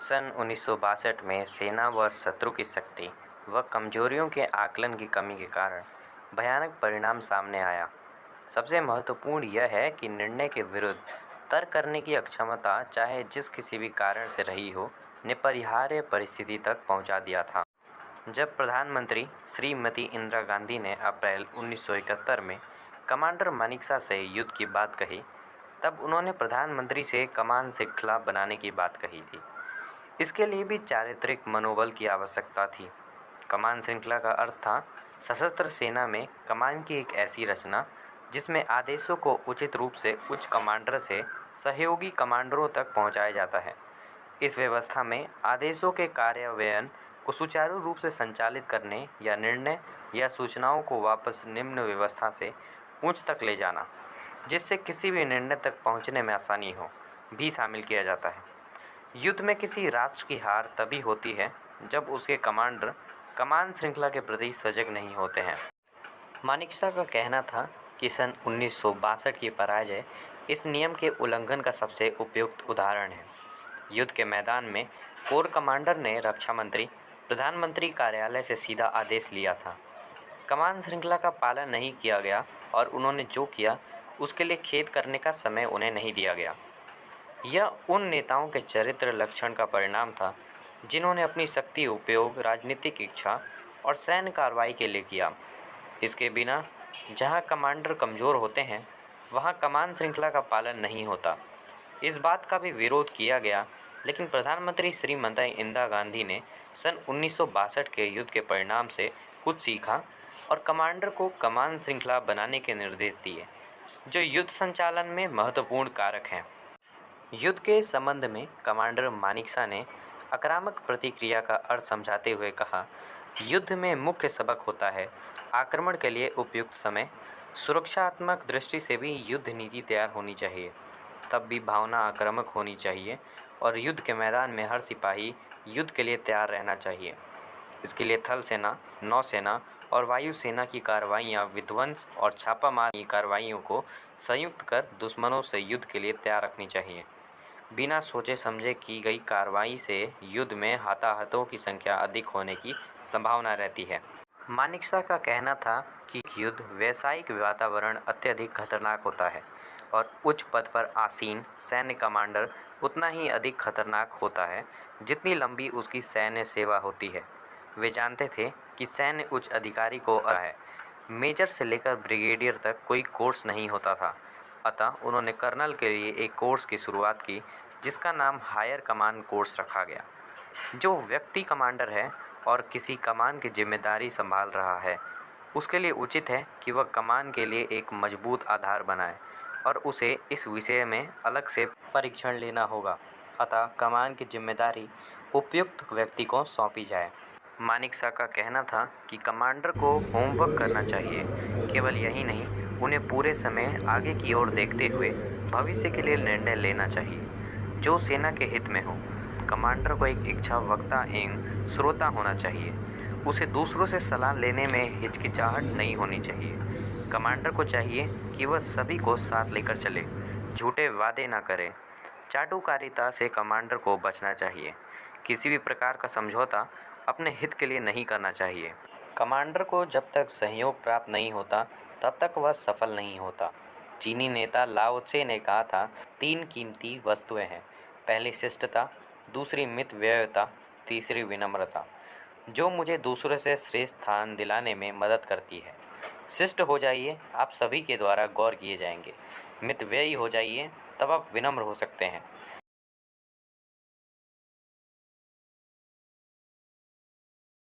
सन 1962 में सेना व शत्रु की शक्ति व कमजोरियों के आकलन की कमी के कारण भयानक परिणाम सामने आया। सबसे महत्वपूर्ण यह है कि निर्णय के विरुद्ध तर्क करने की अक्षमता, चाहे जिस किसी भी कारण से रही हो, ने परिहार्य परिस्थिति तक पहुंचा दिया था। जब प्रधानमंत्री श्रीमती इंदिरा गांधी ने अप्रैल 1971 में कमांडर मानेकशॉ से युद्ध की बात कही, तब उन्होंने प्रधानमंत्री से कमान श्रृंखला बनाने की बात कही थी। इसके लिए भी चारित्रिक मनोबल की आवश्यकता थी। कमान श्रृंखला का अर्थ था सशस्त्र सेना में कमान की एक ऐसी रचना जिसमें आदेशों को उचित रूप से उच्च कमांडर से सहयोगी कमांडरों तक पहुंचाया जाता है। इस व्यवस्था में आदेशों के कार्यान्वयन को सुचारू रूप से संचालित करने या निर्णय या सूचनाओं को वापस निम्न व्यवस्था से उच्च तक ले जाना, जिससे किसी भी निर्णय तक पहुंचने में आसानी हो, भी शामिल किया जाता है। युद्ध में किसी राष्ट्र की हार तभी होती है जब उसके कमांडर कमान श्रृंखला के प्रति सजग नहीं होते हैं। मानेकशॉ का कहना था कि सन 1962 की पराजय इस नियम के उल्लंघन का सबसे उपयुक्त उदाहरण है। युद्ध के मैदान में कोर कमांडर ने रक्षा मंत्री, प्रधानमंत्री कार्यालय से सीधा आदेश लिया था। कमान श्रृंखला का पालन नहीं किया गया और उन्होंने जो किया उसके लिए खेद करने का समय उन्हें नहीं दिया गया। यह उन नेताओं के चरित्र लक्षण का परिणाम था जिन्होंने अपनी शक्ति उपयोग राजनीतिक इच्छा और सैन्य कार्रवाई के लिए किया। इसके बिना जहां कमांडर कमज़ोर होते हैं, वहां कमान श्रृंखला का पालन नहीं होता। इस बात का भी विरोध किया गया, लेकिन प्रधानमंत्री श्रीमती इंदिरा गांधी ने सन 1962 के युद्ध के परिणाम से कुछ सीखा और कमांडर को कमान श्रृंखला बनाने के निर्देश दिए, जो युद्ध संचालन में महत्वपूर्ण कारक हैं। युद्ध के संबंध में कमांडर मानेकशॉ ने आक्रामक प्रतिक्रिया का अर्थ समझाते हुए कहा, युद्ध में मुख्य सबक होता है आक्रमण के लिए उपयुक्त समय। सुरक्षात्मक दृष्टि से भी युद्ध नीति तैयार होनी चाहिए, तब भी भावना आक्रामक होनी चाहिए और युद्ध के मैदान में हर सिपाही युद्ध के लिए तैयार रहना चाहिए। इसके लिए थल सेना, नौसेना और वायुसेना की कार्रवाइयाँ, विध्वंस और छापामार कार्रवाइयों को संयुक्त कर दुश्मनों से युद्ध के लिए तैयार रखनी चाहिए। बिना सोचे समझे की गई कार्रवाई से युद्ध में हताहतों की संख्या अधिक होने की संभावना रहती है। मानेकशॉ का कहना था कि युद्ध वैश्विक वातावरण अत्यधिक खतरनाक होता है और उच्च पद पर आसीन सैन्य कमांडर उतना ही अधिक खतरनाक होता है जितनी लंबी उसकी सैन्य सेवा होती है। वे जानते थे कि सैन्य उच्च अधिकारी को है मेजर से लेकर ब्रिगेडियर तक कोई कोर्स नहीं होता था। अतः उन्होंने कर्नल के लिए एक कोर्स की शुरुआत की जिसका नाम हायर कमांड कोर्स रखा गया। जो व्यक्ति कमांडर है और किसी कमान की जिम्मेदारी संभाल रहा है, उसके लिए उचित है कि वह कमान के लिए एक मजबूत आधार बनाए और उसे इस विषय में अलग से परीक्षण लेना होगा। अतः कमान की जिम्मेदारी उपयुक्त व्यक्ति को सौंपी जाए। मानेकशॉ का कहना था कि कमांडर को होमवर्क करना चाहिए। केवल यही नहीं, उन्हें पूरे समय आगे की ओर देखते हुए भविष्य के लिए निर्णय लेना चाहिए जो सेना के हित में हो। कमांडर को एक इच्छा वक्ता एवं श्रोता होना चाहिए। उसे दूसरों से सलाह लेने में हिचकिचाहट नहीं होनी चाहिए। कमांडर को चाहिए कि वह सभी को साथ लेकर चले, झूठे वादे न करे। चाटुकारिता से कमांडर को बचना चाहिए। किसी भी प्रकार का समझौता अपने हित के लिए नहीं करना चाहिए। कमांडर को जब तक सहयोग प्राप्त नहीं होता तब तक वह सफल नहीं होता। चीनी नेता लाओ त्से ने कहा था, 3 कीमती वस्तुएं हैं, पहली शिष्टता, दूसरी मितव्ययिता, तीसरी विनम्रता, जो मुझे दूसरों से श्रेष्ठ स्थान दिलाने में मदद करती है। शिष्ट हो जाइए, आप सभी के द्वारा गौर किए जाएंगे। मितव्ययी हो जाइए, तब आप विनम्र हो सकते हैं।